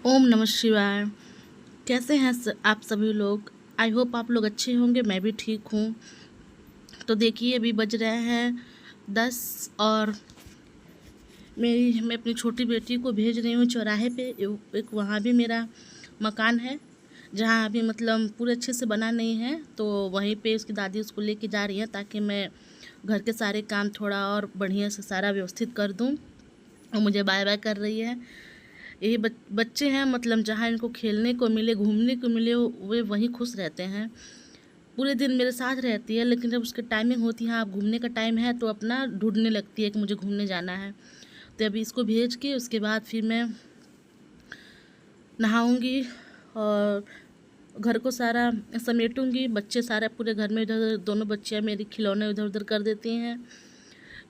ओम नमः शिवाय। कैसे हैं आप सभी लोग। आई होप आप लोग अच्छे होंगे। मैं भी ठीक हूँ। तो देखिए अभी बज रहे हैं 10 और मैं अपनी छोटी बेटी को भेज रही हूँ चौराहे पे। एक वहाँ भी मेरा मकान है जहाँ अभी मतलब पूरे अच्छे से बना नहीं है, तो वहीं पे उसकी दादी उसको लेके जा रही है ताकि मैं घर के सारे काम थोड़ा और बढ़िया से सारा व्यवस्थित कर दूँ। और मुझे बाय बाय कर रही है। यही बच्चे हैं, मतलब जहाँ इनको खेलने को मिले, घूमने को मिले, वे वहीं खुश रहते हैं। पूरे दिन मेरे साथ रहती है, लेकिन जब उसकी टाइमिंग होती है, आप घूमने का टाइम है, तो अपना ढूंढने लगती है कि मुझे घूमने जाना है। तो अभी इसको भेज के उसके बाद फिर मैं नहाऊंगी और घर को सारा समेटूंगी। बच्चे सारे पूरे घर में इधर, दोनों बच्चियाँ मेरी खिलौने इधर उधर कर देती हैं।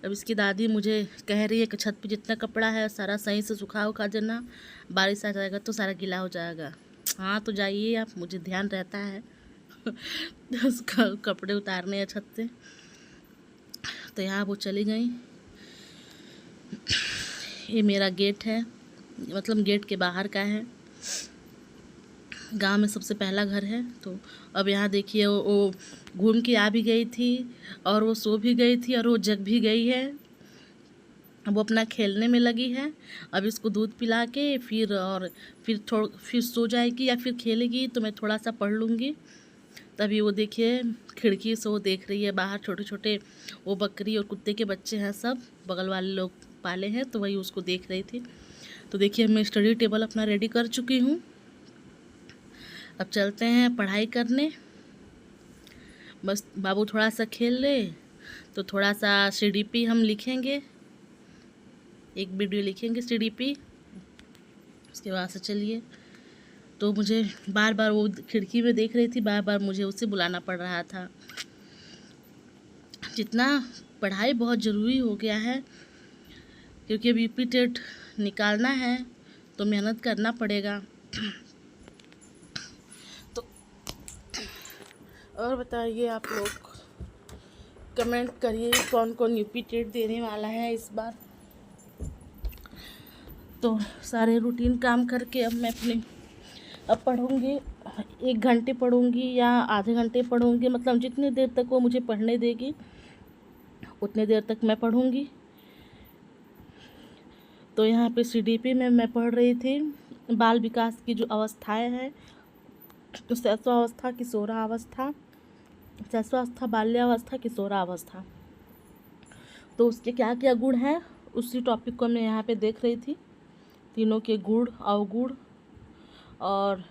अब इसकी दादी मुझे कह रही है कि छत पे जितना कपड़ा है सारा सही से सुखा उखा देना, बारिश आ जाएगा तो सारा गीला हो जाएगा। हाँ तो जाइए आप, मुझे ध्यान रहता है उसका कपड़े उतारने हैं छत से। तो यहाँ वो चली गई। ये मेरा गेट है, मतलब गेट के बाहर का है। गांव में सबसे पहला घर है। तो अब यहाँ देखिए वो घूम के आ भी गई थी और वो सो भी गई थी और वो जग भी गई है। अब वो अपना खेलने में लगी है। अब इसको दूध पिला के फिर सो जाएगी या फिर खेलेगी, तो मैं थोड़ा सा पढ़ लूँगी। तभी वो देखिए खिड़की से वो देख रही है बाहर, छोटे छोटे वो बकरी और कुत्ते के बच्चे हैं, सब बगल वाले लोग पाले हैं, तो वही उसको देख रही थी। तो देखिए मैं स्टडी टेबल अपना रेडी कर चुकी हूँ। अब चलते हैं पढ़ाई करने। बस बाबू थोड़ा सा खेल ले तो थोड़ा सा CDP हम लिखेंगे, एक वीडियो लिखेंगे CDP। उसके बाद से चलिए। तो मुझे बार बार वो खिड़की में देख रही थी, बार बार मुझे उसे बुलाना पड़ रहा था। जितना पढ़ाई बहुत ज़रूरी हो गया है, क्योंकि अब यूपी टेट निकालना है तो मेहनत करना पड़ेगा। तो और बताइए आप लोग, कमेंट करिए कौन कौन यूपी टेट देने वाला है इस बार। तो सारे रूटीन काम करके अब पढ़ूँगी। 1 घंटे पढ़ूँगी या आधे घंटे पढ़ूँगी, मतलब जितनी देर तक वो मुझे पढ़ने देगी उतने देर तक मैं पढ़ूँगी। तो यहाँ पे CDP में मैं पढ़ रही थी बाल विकास की जो अवस्थाएं हैं, तो शैशवावस्था, किशोरावस्था, शैशवावस्था, बाल्यावस्था, किशोरावस्था, तो उसके क्या क्या गुण हैं उसी टॉपिक को मैं यहाँ पे देख रही थी। तीनों के गुण अवगुण और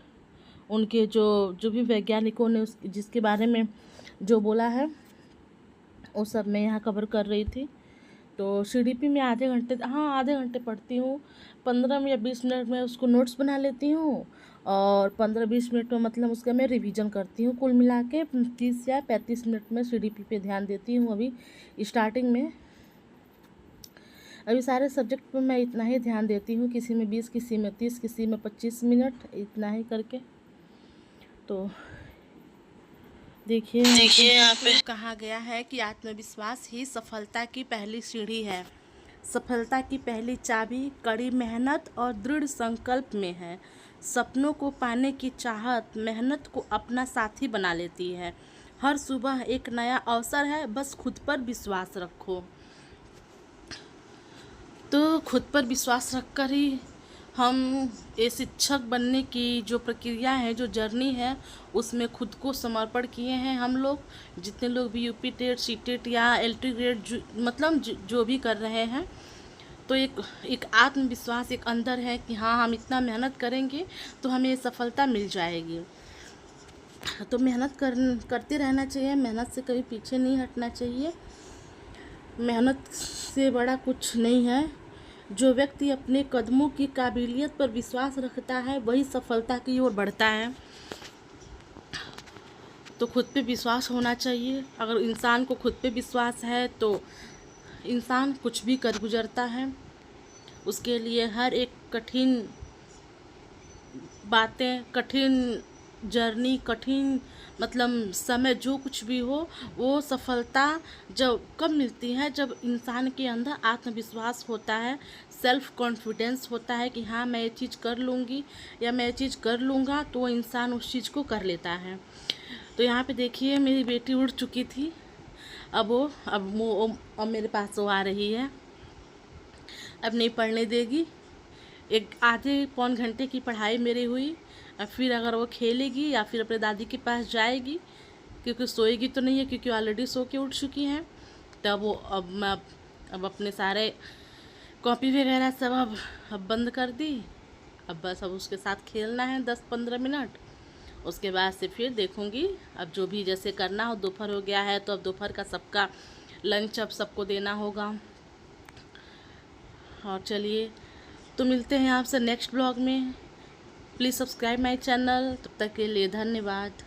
उनके जो जो भी वैज्ञानिकों ने जिसके बारे में जो बोला है वो सब मैं यहाँ कवर कर रही थी। तो CDP में आधे घंटे पढ़ती हूँ। 15 या 20 मिनट में उसको नोट्स बना लेती हूँ और 15-20 मिनट में मतलब उसका मैं रिवीजन करती हूँ। कुल मिला के 30 या 35 मिनट में CDP पे ध्यान देती हूँ अभी स्टार्टिंग में। अभी सारे सब्जेक्ट पे मैं इतना ही ध्यान देती हूँ, किसी में 20, किसी में 30, किसी में 25 मिनट, इतना ही करके। तो देखिए यहाँ पे कहा गया है कि आत्मविश्वास ही सफलता की पहली सीढ़ी है। सफलता की पहली चाबी कड़ी मेहनत और दृढ़ संकल्प में है। सपनों को पाने की चाहत मेहनत को अपना साथी बना लेती है। हर सुबह एक नया अवसर है, बस खुद पर विश्वास रखो। तो खुद पर विश्वास रखकर ही हम ये शिक्षक बनने की जो प्रक्रिया है, जो जर्नी है, उसमें खुद को समर्पण किए हैं हम लोग। जितने लोग भी यूपी टेट, सी टेट या LT ग्रेड मतलब जो भी कर रहे हैं, तो एक आत्मविश्वास एक अंदर है कि हाँ हम इतना मेहनत करेंगे तो हमें सफलता मिल जाएगी। तो मेहनत करते रहना चाहिए, मेहनत से कभी पीछे नहीं हटना चाहिए। मेहनत से बड़ा कुछ नहीं है। जो व्यक्ति अपने कदमों की काबिलियत पर विश्वास रखता है वही सफलता की ओर बढ़ता है। तो खुद पे विश्वास होना चाहिए। अगर इंसान को खुद पे विश्वास है तो इंसान कुछ भी कर गुजरता है। उसके लिए हर एक कठिन बातें, कठिन जर्नी, कठिन मतलब समय जो कुछ भी हो, वो सफलता जब कब मिलती है, जब इंसान के अंदर आत्मविश्वास होता है, सेल्फ कॉन्फिडेंस होता है कि हाँ मैं ये चीज़ कर लूँगी या मैं ये चीज़ कर लूँगा, तो वो इंसान उस चीज़ को कर लेता है। तो यहाँ पे देखिए मेरी बेटी उड़ चुकी थी, अब मेरे पास वो आ रही है, अब नहीं पढ़ने देगी। एक आधे पौन घंटे की पढ़ाई मेरी हुई, और फिर अगर वो खेलेगी या फिर अपने दादी के पास जाएगी, क्योंकि सोएगी तो नहीं है, क्योंकि ऑलरेडी सो के उठ चुकी हैं। तब वो अब अपने सारे कॉपी वगैरह सब अब बंद कर दी। अब बस अब उसके साथ खेलना है 10-15 मिनट, उसके बाद से फिर देखूँगी अब जो भी जैसे करना हो। दोपहर हो गया है तो अब दोपहर का सबका लंच अब सबको देना होगा। और चलिए, तो मिलते हैं आपसे नेक्स्ट ब्लॉग में। Please subscribe my channel. तब तक के लिए धन्यवाद।